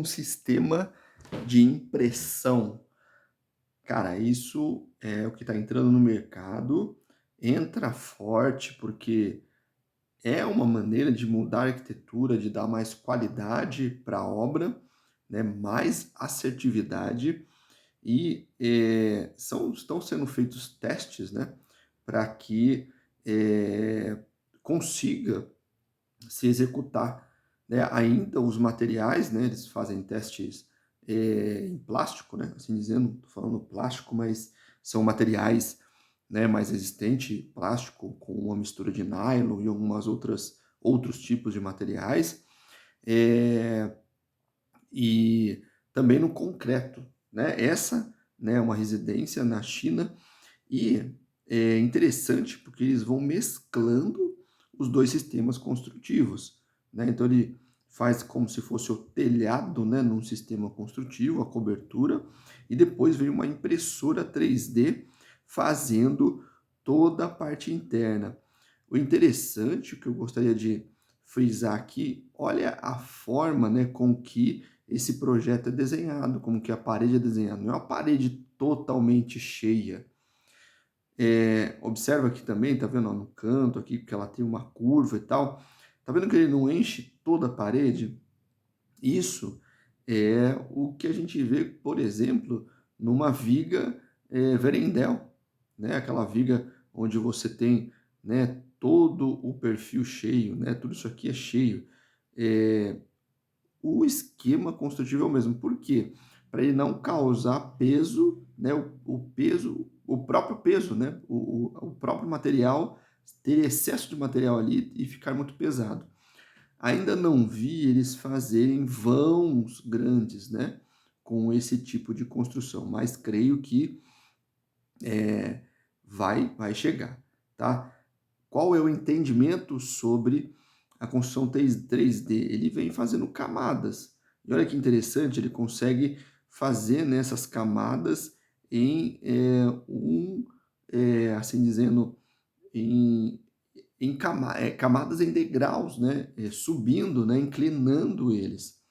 um sistema de impressão. Cara, isso é o que está entrando no mercado, entra forte porque é uma maneira de mudar a arquitetura, de dar mais qualidade para a obra, né, mais assertividade e estão sendo feitos testes, né, para que consiga se executar, né, ainda os materiais, né, eles fazem testes em plástico, né, assim dizendo, tô falando plástico, mas são materiais, né, mais resistente, plástico com uma mistura de nylon e algumas outros tipos de materiais, eh, e também no concreto, né? Essa, né, é uma residência na China e é interessante porque eles vão mesclando os dois sistemas construtivos, né? Então ele faz como se fosse o telhado, né, num sistema construtivo, a cobertura, e depois vem uma impressora 3D fazendo toda a parte interna. O interessante, o que eu gostaria de frisar aqui, olha a forma, né, com que esse projeto é desenhado, como que a parede é desenhada. Não é uma parede totalmente cheia. Observa aqui também, tá vendo, ó, no canto aqui, que ela tem uma curva e tal. Tá vendo que ele não enche toda a parede? Isso é o que a gente vê, por exemplo, numa viga Verendel, né? Aquela viga onde você tem, né, todo o perfil cheio, né? Tudo isso aqui é cheio. É, o esquema construtivo é o mesmo. Por quê? Para ele não causar peso, né? O peso, o próprio peso, né? O próprio material, ter excesso de material ali e ficar muito pesado. Ainda não vi eles fazerem vãos grandes, né, com esse tipo de construção, mas creio que vai chegar, tá? Qual é o entendimento sobre a construção 3D? Ele vem fazendo camadas. E olha que interessante, ele consegue fazer nessas camadas em assim dizendo, em camadas em degraus, né? Subindo, né? Inclinando eles.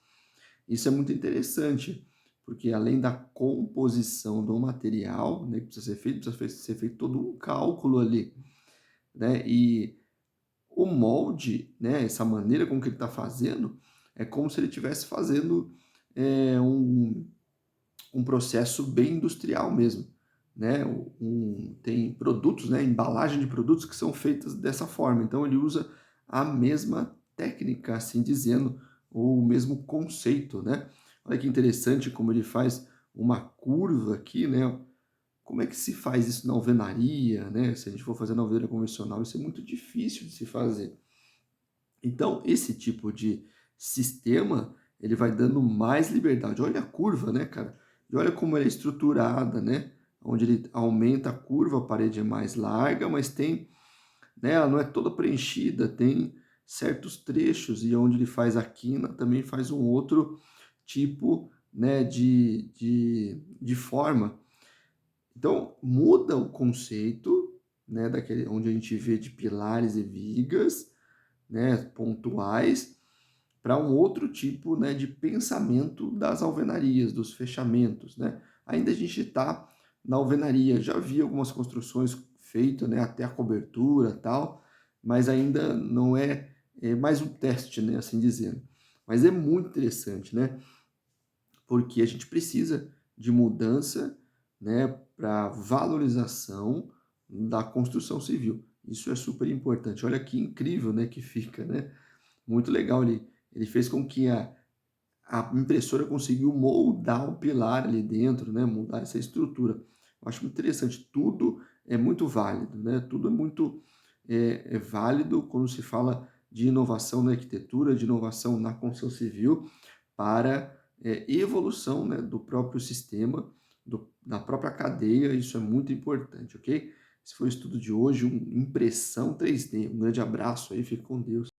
Isso é muito interessante, porque além da composição do material, né, que precisa ser feito todo um cálculo ali, né? E o molde, né? Essa maneira com que ele está fazendo, é como se ele estivesse fazendo um processo bem industrial mesmo, né? Tem produtos, né? Embalagem de produtos que são feitas dessa forma. Então ele usa a mesma técnica, assim dizendo, ou o mesmo conceito, né? Olha que interessante como ele faz uma curva aqui, né? Como é que se faz isso na alvenaria, né? Se a gente for fazer na alvenaria convencional, isso é muito difícil de se fazer. Então, esse tipo de sistema, ele vai dando mais liberdade. Olha a curva, né, cara? E olha como ela é estruturada, né? Onde ele aumenta a curva, a parede é mais larga, mas tem, né, ela não é toda preenchida, tem certos trechos, e onde ele faz a quina, também faz um outro tipo, né, de forma. Então, muda o conceito, né, daquele onde a gente vê de pilares e vigas, né, pontuais, para um outro tipo, né, de pensamento das alvenarias, dos fechamentos, né. Ainda a gente está na alvenaria, já vi algumas construções feitas, né, até a cobertura tal, mas ainda não é mais um teste, né, assim dizendo. Mas é muito interessante, né, porque a gente precisa de mudança, né, para valorização da construção civil. Isso é super importante. Olha que incrível, né, que fica, né? Muito legal. Ele fez com que a impressora conseguiu moldar o pilar ali dentro, né? Mudar essa estrutura. Eu acho muito interessante. Tudo é muito válido, né? Tudo é muito é válido quando se fala de inovação na arquitetura, de inovação na construção civil, para evolução, né, do próprio sistema, da própria cadeia. Isso é muito importante, ok? Esse foi o estudo de hoje, impressão 3D. Um grande abraço aí, fique com Deus.